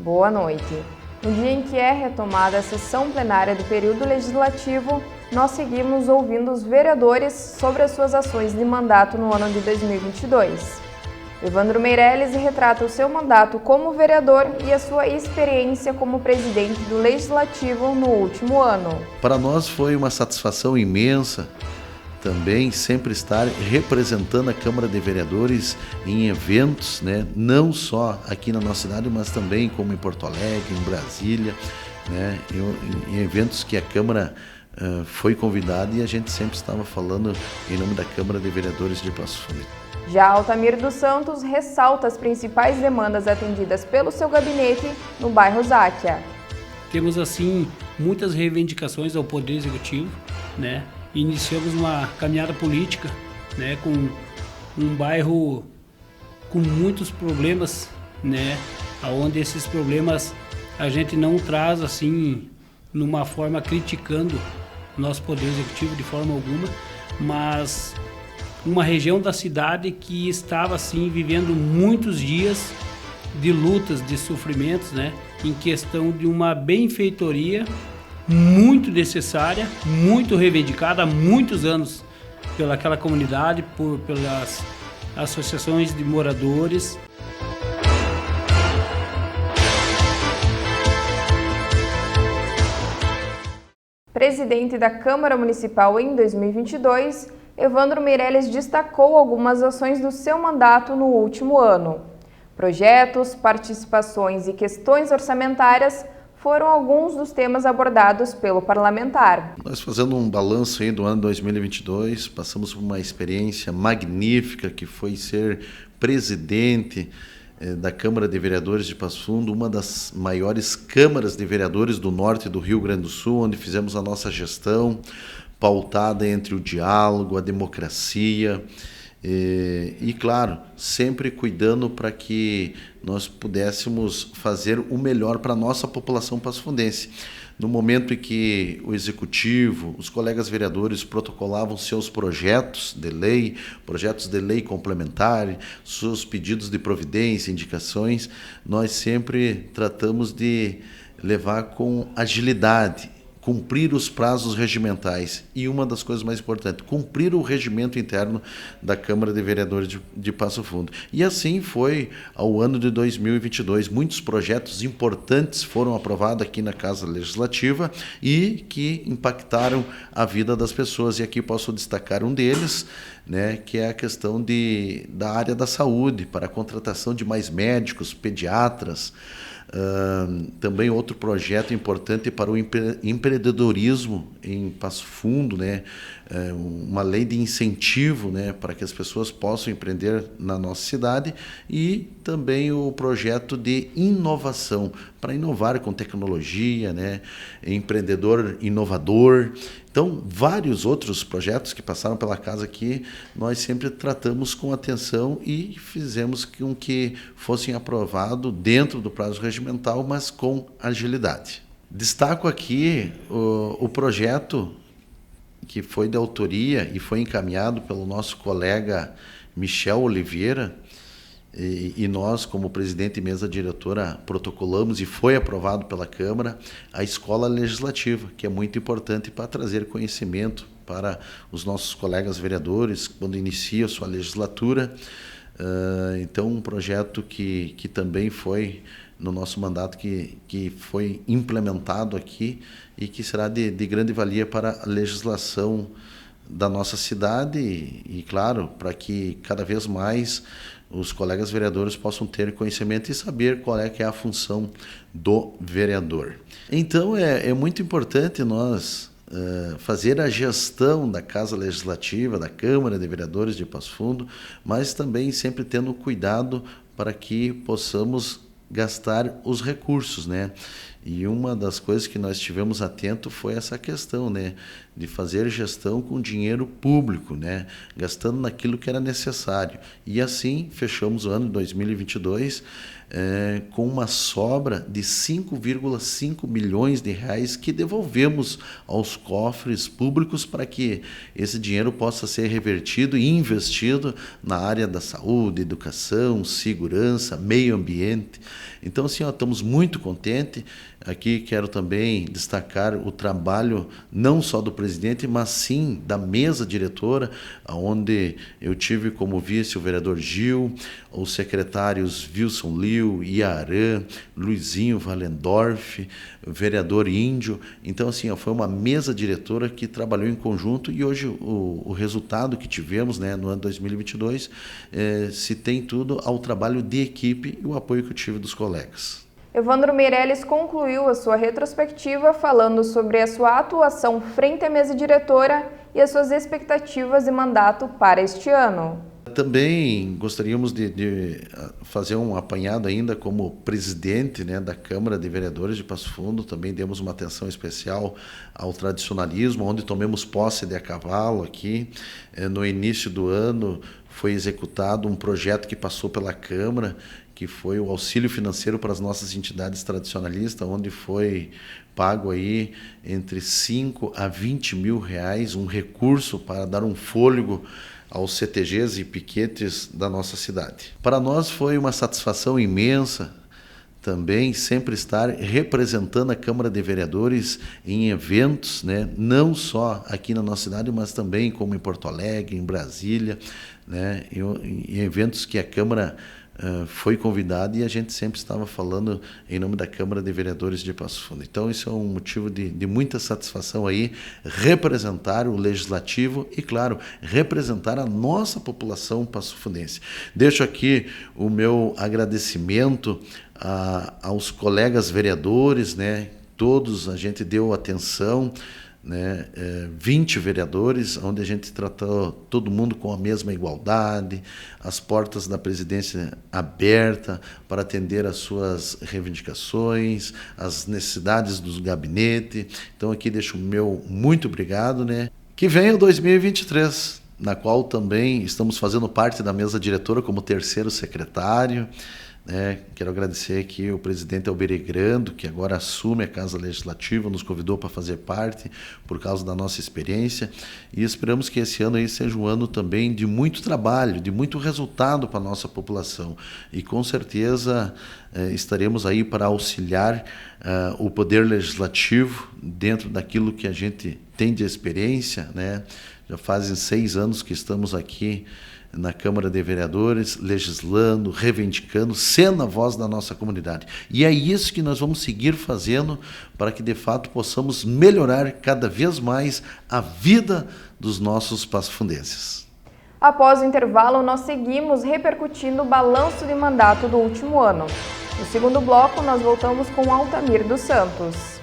Boa noite. No dia em que é retomada a sessão plenária do período legislativo, nós seguimos ouvindo os vereadores sobre as suas ações de mandato no ano de 2022. Evandro Meirelles retrata o seu mandato como vereador e a sua experiência como presidente do Legislativo no último ano. Para nós foi uma satisfação imensa também sempre estar representando a Câmara de Vereadores em eventos, né? Não só aqui na nossa cidade, mas também como em Porto Alegre, em Brasília, né? Em eventos que a Câmara foi convidada e a gente sempre estava falando em nome da Câmara de Vereadores de Passo Fundo. Já Altamir dos Santos ressalta as principais demandas atendidas pelo seu gabinete no bairro Záquia. Temos, assim, muitas reivindicações ao Poder Executivo, né? Iniciamos uma caminhada política, né? Com um bairro com muitos problemas, né? Onde esses problemas a gente não traz, assim, numa forma criticando o nosso Poder Executivo de forma alguma, mas uma região da cidade que estava, assim, vivendo muitos dias de lutas, de sofrimentos, né? Em questão de uma benfeitoria muito necessária, muito reivindicada há muitos anos pelaquela comunidade, pelas associações de moradores. Presidente da Câmara Municipal em 2022, Evandro Meirelles destacou algumas ações do seu mandato no último ano. Projetos, participações e questões orçamentárias foram alguns dos temas abordados pelo parlamentar. Nós fazendo um balanço aí do ano 2022, passamos por uma experiência magnífica que foi ser presidente da Câmara de Vereadores de Passo Fundo, uma das maiores câmaras de vereadores do norte do Rio Grande do Sul, onde fizemos a nossa gestão pautada entre o diálogo, a democracia e claro, sempre cuidando para que nós pudéssemos fazer o melhor para a nossa população passofundense. No momento em que o Executivo, os colegas vereadores protocolavam seus projetos de lei complementar, seus pedidos de providência, indicações, nós sempre tratamos de levar com agilidade, cumprir os prazos regimentais e uma das coisas mais importantes, cumprir o regimento interno da Câmara de Vereadores de Passo Fundo. E assim foi ao ano de 2022. Muitos projetos importantes foram aprovados aqui na Casa Legislativa e que impactaram a vida das pessoas. E aqui posso destacar um deles, né, que é a questão da área da saúde, para a contratação de mais médicos, pediatras. Também outro projeto importante para o empreendedorismo em Passo Fundo, né? Uma lei de incentivo, né, para que as pessoas possam empreender na nossa cidade e também o projeto de inovação, para inovar com tecnologia, né? Empreendedor inovador. Então, vários outros projetos que passaram pela casa aqui, nós sempre tratamos com atenção e fizemos com que fossem aprovados dentro do prazo regimental, mas com agilidade. Destaco aqui o projeto que foi de autoria e foi encaminhado pelo nosso colega Michel Oliveira, e nós, como presidente e mesa diretora, protocolamos e foi aprovado pela Câmara a Escola Legislativa, que é muito importante para trazer conhecimento para os nossos colegas vereadores quando inicia a sua legislatura. Então, um projeto que também foi no nosso mandato, que foi implementado aqui e que será de grande valia para a legislação da nossa cidade e claro, para que cada vez mais os colegas vereadores possam ter conhecimento e saber qual é que é a função do vereador. Então, é muito importante nós fazer a gestão da Casa Legislativa, da Câmara de Vereadores de Passo Fundo, mas também sempre tendo cuidado para que possamos gastar os recursos, né? E uma das coisas que nós tivemos atento foi essa questão, né, de fazer gestão com dinheiro público, né, gastando naquilo que era necessário. E assim fechamos o ano de 2022 com uma sobra de 5,5 milhões de reais que devolvemos aos cofres públicos para que esse dinheiro possa ser revertido e investido na área da saúde, educação, segurança, meio ambiente. Então, assim, estamos muito contentes. Aqui quero também destacar o trabalho não só do presidente, mas sim da mesa diretora, onde eu tive como vice o vereador Gil, os secretários Wilson Liu, Iaran, Luizinho Valendorf, o vereador Índio. Então, assim, foi uma mesa diretora que trabalhou em conjunto e hoje o resultado que tivemos, né, no ano 2022 se tem tudo ao trabalho de equipe e o apoio que eu tive dos colegas. Evandro Meirelles concluiu a sua retrospectiva falando sobre a sua atuação frente à mesa diretora e as suas expectativas de mandato para este ano. Também gostaríamos de fazer um apanhado ainda como presidente, né, da Câmara de Vereadores de Passo Fundo. Também demos uma atenção especial ao tradicionalismo, onde tomamos posse de a cavalo aqui. No início do ano foi executado um projeto que passou pela Câmara, que foi o auxílio financeiro para as nossas entidades tradicionalistas, onde foi pago aí entre 5 a 20 mil reais, um recurso para dar um fôlego aos CTGs e piquetes da nossa cidade. Para nós foi uma satisfação imensa também sempre estar representando a Câmara de Vereadores em eventos, né, não só aqui na nossa cidade, mas também como em Porto Alegre, em Brasília, né, em eventos que a Câmara foi convidado e a gente sempre estava falando em nome da Câmara de Vereadores de Passo Fundo. Então, isso é um motivo de muita satisfação aí, representar o Legislativo e, claro, representar a nossa população passofundense. Deixo aqui o meu agradecimento aos colegas vereadores, né? Todos a gente deu atenção, né, 20 vereadores, onde a gente tratou todo mundo com a mesma igualdade, as portas da presidência abertas para atender às suas reivindicações, as necessidades do gabinete. Então aqui deixo o meu muito obrigado, né? Que venha o 2023, na qual também estamos fazendo parte da mesa diretora como terceiro secretário. Quero agradecer aqui o presidente Alberê Grando, que agora assume a Casa Legislativa, nos convidou para fazer parte por causa da nossa experiência e esperamos que esse ano aí seja um ano também de muito trabalho, de muito resultado para a nossa população e com certeza estaremos aí para auxiliar o Poder Legislativo dentro daquilo que a gente tem de experiência, né? Já fazem 6 anos que estamos aqui na Câmara de Vereadores, legislando, reivindicando, sendo a voz da nossa comunidade. E é isso que nós vamos seguir fazendo para que, de fato, possamos melhorar cada vez mais a vida dos nossos passofundenses. Após o intervalo, nós seguimos repercutindo o balanço de mandato do último ano. No segundo bloco, nós voltamos com Altamir dos Santos.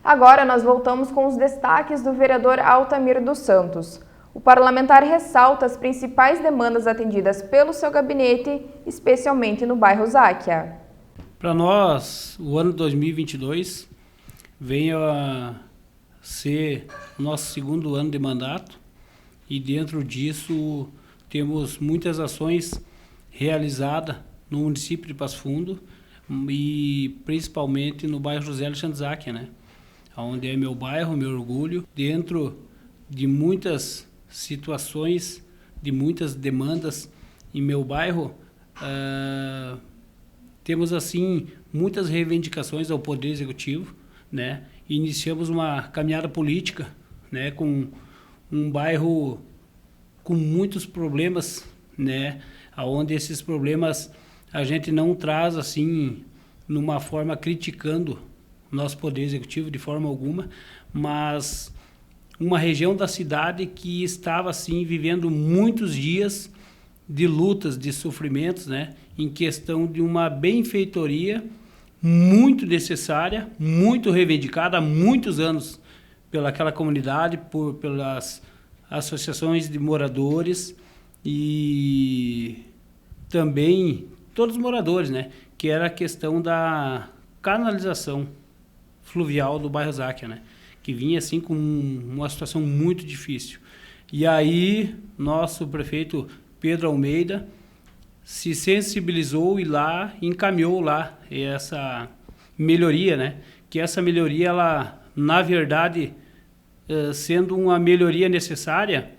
Agora nós voltamos com os destaques do vereador Altamir dos Santos. O parlamentar ressalta as principais demandas atendidas pelo seu gabinete, especialmente no bairro Záquia. Para nós, o ano 2022 vem a ser o nosso segundo ano de mandato e dentro disso temos muitas ações realizadas no município de Passo Fundo e principalmente no bairro José Alexandre Záquia, né? Onde é meu bairro, meu orgulho, dentro de muitas situações, de muitas demandas em meu bairro, temos assim muitas reivindicações ao Poder Executivo, né? Iniciamos uma caminhada política, né? Com um bairro com muitos problemas, né? Onde esses problemas a gente não traz assim numa forma criticando o nosso Poder Executivo de forma alguma, mas uma região da cidade que estava assim vivendo muitos dias de lutas, de sofrimentos, né, em questão de uma benfeitoria muito necessária, muito reivindicada há muitos anos pelaquela comunidade, pelas associações de moradores e também todos os moradores, né, que era a questão da canalização fluvial do bairro Záquia, né, que vinha assim com uma situação muito difícil. E aí nosso prefeito Pedro Almeida se sensibilizou e lá encaminhou lá essa melhoria, né? Que essa melhoria, ela, na verdade, sendo uma melhoria necessária,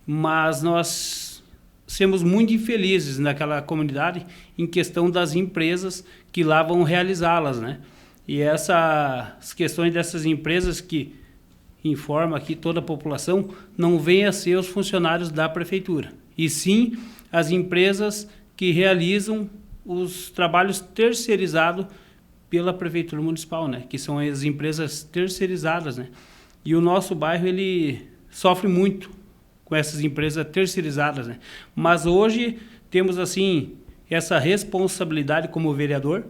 mas nós somos muito infelizes naquela comunidade em questão das empresas que lá vão realizá-las, né? E essas questões dessas empresas que informa aqui toda a população não vêm a ser os funcionários da prefeitura, e sim as empresas que realizam os trabalhos terceirizados pela prefeitura municipal, né? Que são as empresas terceirizadas, né? E o nosso bairro ele sofre muito com essas empresas terceirizadas, né? Mas hoje temos assim essa responsabilidade como vereador,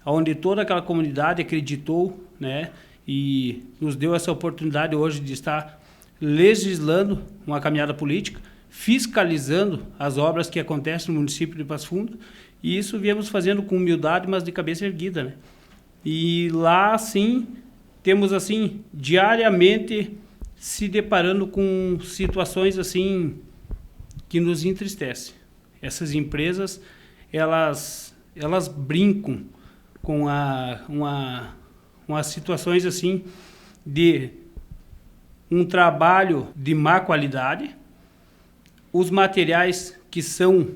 onde toda aquela comunidade acreditou, né? E nos deu essa oportunidade hoje de estar legislando uma caminhada política, fiscalizando as obras que acontecem no município de Passo Fundo, e isso viemos fazendo com humildade, mas de cabeça erguida, né? E lá, sim, temos, assim, diariamente se deparando com situações, assim, que nos entristecem. Essas empresas, elas brincam com umas situações, assim, de um trabalho de má qualidade, os materiais que são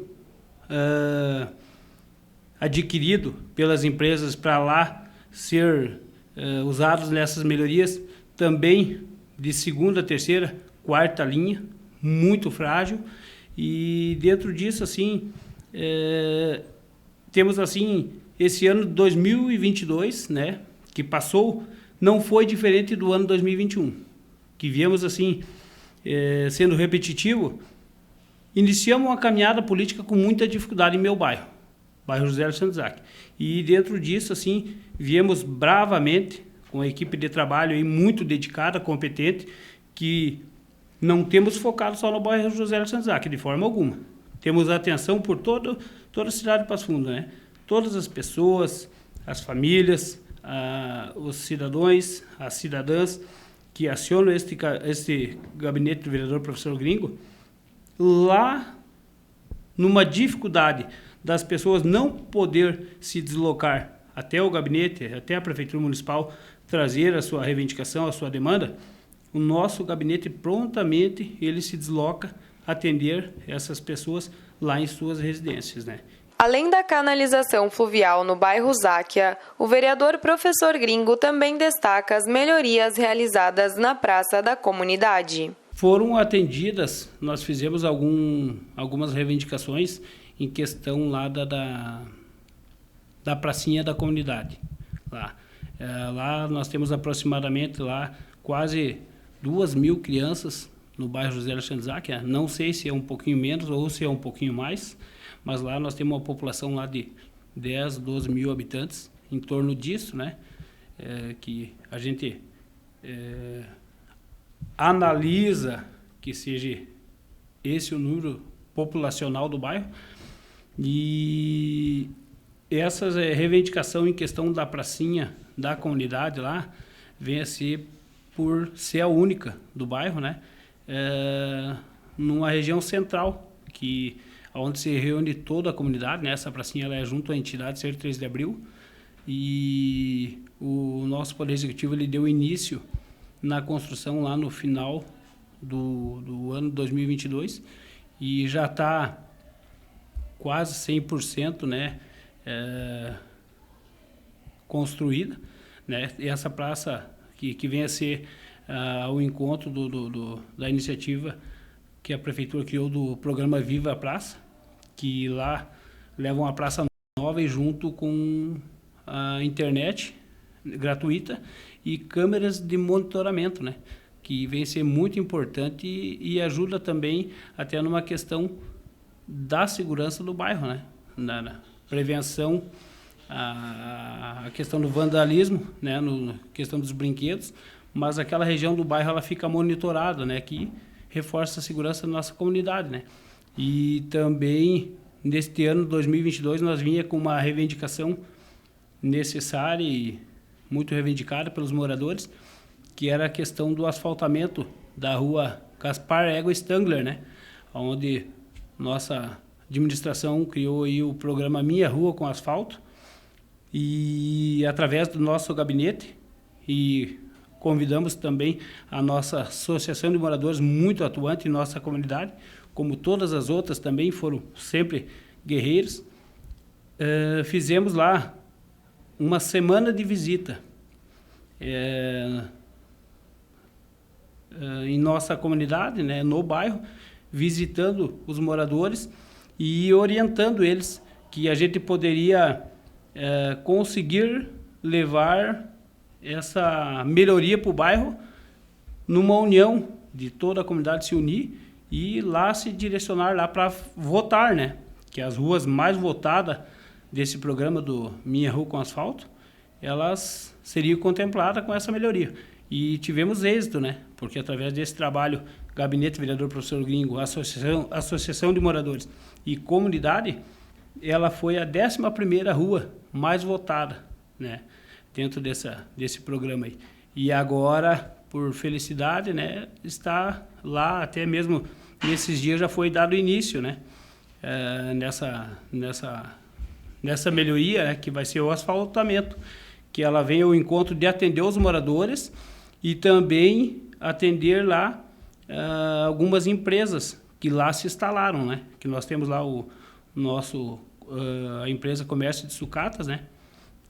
adquiridos pelas empresas para lá ser usados nessas melhorias, também de segunda, terceira, quarta linha, muito frágil. E dentro disso, assim, temos assim esse ano 2022, né, que passou, não foi diferente do ano 2021, que viemos assim sendo repetitivo. Iniciamos uma caminhada política com muita dificuldade em meu bairro José Alexandre Záquia. E dentro disso, assim, viemos bravamente, com a equipe de trabalho aí muito dedicada, competente, que não temos focado só no bairro José Alexandre Záquia, de forma alguma. Temos atenção por toda a cidade de Passo Fundo, né? Todas as pessoas, as famílias, os cidadãos, as cidadãs que acionam este gabinete do vereador professor Gringo, lá numa dificuldade das pessoas não poder se deslocar até o gabinete, até a prefeitura municipal, trazer a sua reivindicação, a sua demanda, o nosso gabinete prontamente ele se desloca atender essas pessoas lá em suas residências, né? Além da canalização fluvial no bairro Záquia, o vereador professor Gringo também destaca as melhorias realizadas na praça da comunidade. Foram atendidas, nós fizemos algumas reivindicações em questão lá da pracinha da comunidade. Lá nós temos aproximadamente lá quase 2.000 crianças no bairro José Alexandre Záquia. Não sei se é um pouquinho menos ou se é um pouquinho mais, mas lá nós temos uma população lá de 10, 12 mil habitantes, em torno disso, né? Que a gente analisa que seja esse é o número populacional do bairro. E essa reivindicação em questão da pracinha da comunidade lá vem a ser por ser a única do bairro, né? Numa região central, onde se reúne toda a comunidade, né? Essa pracinha ela é junto à entidade Ser 3 de Abril, e o nosso Poder Executivo ele deu início na construção lá no final do ano 2022 e já está quase 100%, né, construída, né? E essa praça que vem a ser o encontro da iniciativa que a Prefeitura criou do programa Viva a Praça, que lá leva uma praça nova e junto com a internet gratuita e câmeras de monitoramento, né? Que vem a ser muito importante e ajuda também até numa questão da segurança do bairro, né? Na prevenção, a questão do vandalismo, né? Na questão dos brinquedos, mas aquela região do bairro ela fica monitorada, né? Que reforça a segurança da nossa comunidade, né? E também neste ano 2022 nós vinha com uma reivindicação necessária e muito reivindicada pelos moradores, que era a questão do asfaltamento da rua Gaspar Égua Stangler, né? Onde nossa administração criou aí o programa Minha Rua com Asfalto, e através do nosso gabinete, e convidamos também a nossa associação de moradores muito atuante em nossa comunidade, como todas as outras também foram sempre guerreiros. Fizemos lá uma semana de visita em nossa comunidade, né, no bairro, visitando os moradores e orientando eles que a gente poderia conseguir levar essa melhoria para o bairro numa união de toda a comunidade se unir e lá se direcionar lá para votar, né? Que as ruas mais votadas desse programa do Minha Rua com Asfalto, elas seriam contempladas com essa melhoria. E tivemos êxito, né? Porque através desse trabalho, Gabinete Vereador Professor Gringo, Associação de Moradores e Comunidade, ela foi a 11ª rua mais votada, né? Dentro desse programa aí. E agora, por felicidade, né, está lá, até mesmo nesses dias já foi dado início, né, nessa melhoria, né, que vai ser o asfaltamento, que ela vem ao encontro de atender os moradores e também atender lá algumas empresas que lá se instalaram, né, que nós temos lá a empresa Comércio de Sucatas, né,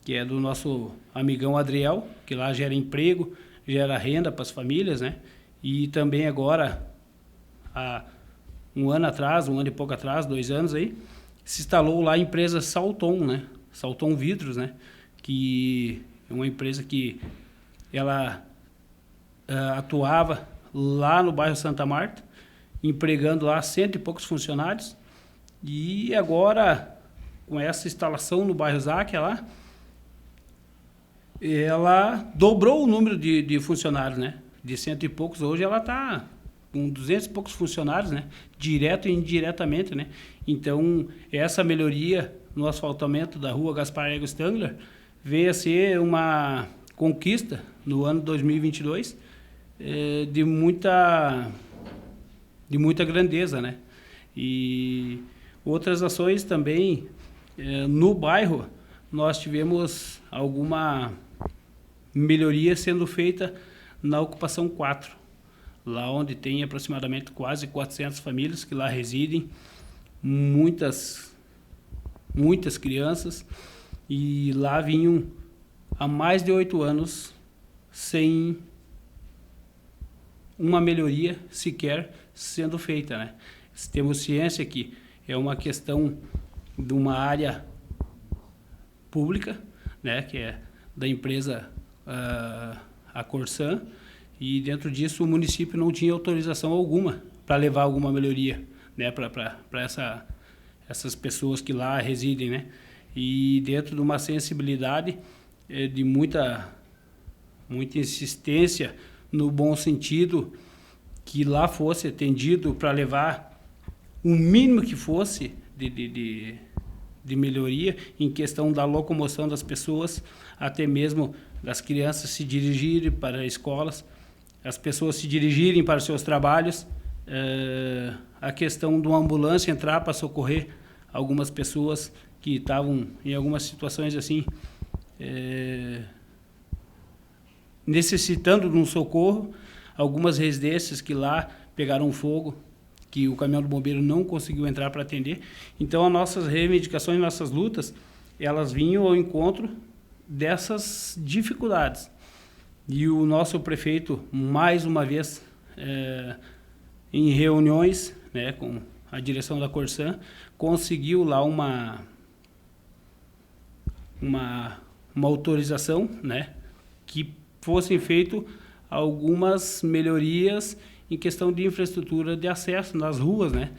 que é do nosso amigão Adriel, que lá gera emprego, gera renda para as famílias, né? E também agora, há um ano e pouco atrás, 2 anos aí, se instalou lá a empresa Salton, né? Salton Vidros, né? Que é uma empresa que ela atuava lá no bairro Santa Marta, empregando lá 100 e poucos funcionários. E agora, com essa instalação no bairro Záquia lá, ela dobrou o número de funcionários, né? De 100 e poucos, hoje ela está com 200 e poucos funcionários, né? Direto e indiretamente, né? Então, essa melhoria no asfaltamento da rua Gaspar Égua Stangler veio a ser uma conquista no ano 2022 de muita grandeza, né? E outras ações também no bairro, nós tivemos alguma melhoria sendo feita na ocupação 4, lá onde tem aproximadamente quase 400 famílias que lá residem, muitas crianças, e lá vinham há mais de 8 anos sem uma melhoria sequer sendo feita, né? Temos ciência que é uma questão de uma área pública, né, que é da empresa a Corsan, e dentro disso o município não tinha autorização alguma para levar alguma melhoria, né, para essas pessoas que lá residem, né? E dentro de uma sensibilidade de muita insistência no bom sentido, que lá fosse atendido para levar o mínimo que fosse de melhoria em questão da locomoção das pessoas, até mesmo das crianças se dirigirem para escolas, as pessoas se dirigirem para seus trabalhos, a questão de uma ambulância entrar para socorrer algumas pessoas que estavam em algumas situações assim, necessitando de um socorro, algumas residências que lá pegaram fogo, que o caminhão do bombeiro não conseguiu entrar para atender. Então, as nossas reivindicações, nossas lutas, elas vinham ao encontro dessas dificuldades. E o nosso prefeito, mais uma vez, em reuniões, né, com a direção da Corsan, conseguiu lá uma autorização, né, que fossem feitas algumas melhorias em questão de infraestrutura de acesso nas ruas, né,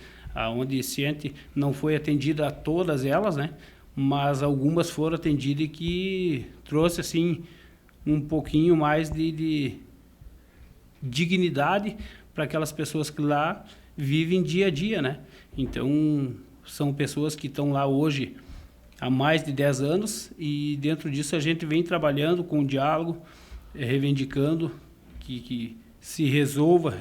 onde ciente não foi atendida a todas elas, né, mas algumas foram atendidas e que trouxe assim um pouquinho mais de dignidade para aquelas pessoas que lá vivem dia a dia, né? Então, são pessoas que estão lá hoje há mais de 10 anos e dentro disso a gente vem trabalhando com o diálogo, reivindicando que se resolva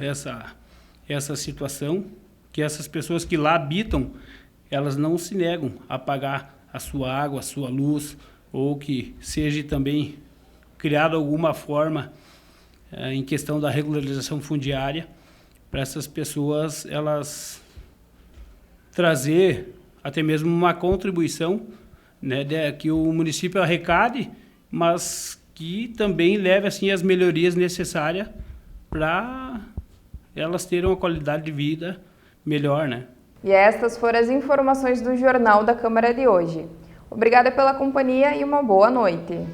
essa situação, que essas pessoas que lá habitam, elas não se negam a pagar a sua água, a sua luz, ou que seja também criada alguma forma em questão da regularização fundiária, para essas pessoas elas trazer até mesmo uma contribuição, né, que o município arrecade, mas que também leve assim as melhorias necessárias para elas terem uma qualidade de vida melhor, né? E estas foram as informações do Jornal da Câmara de hoje. Obrigada pela companhia e uma boa noite.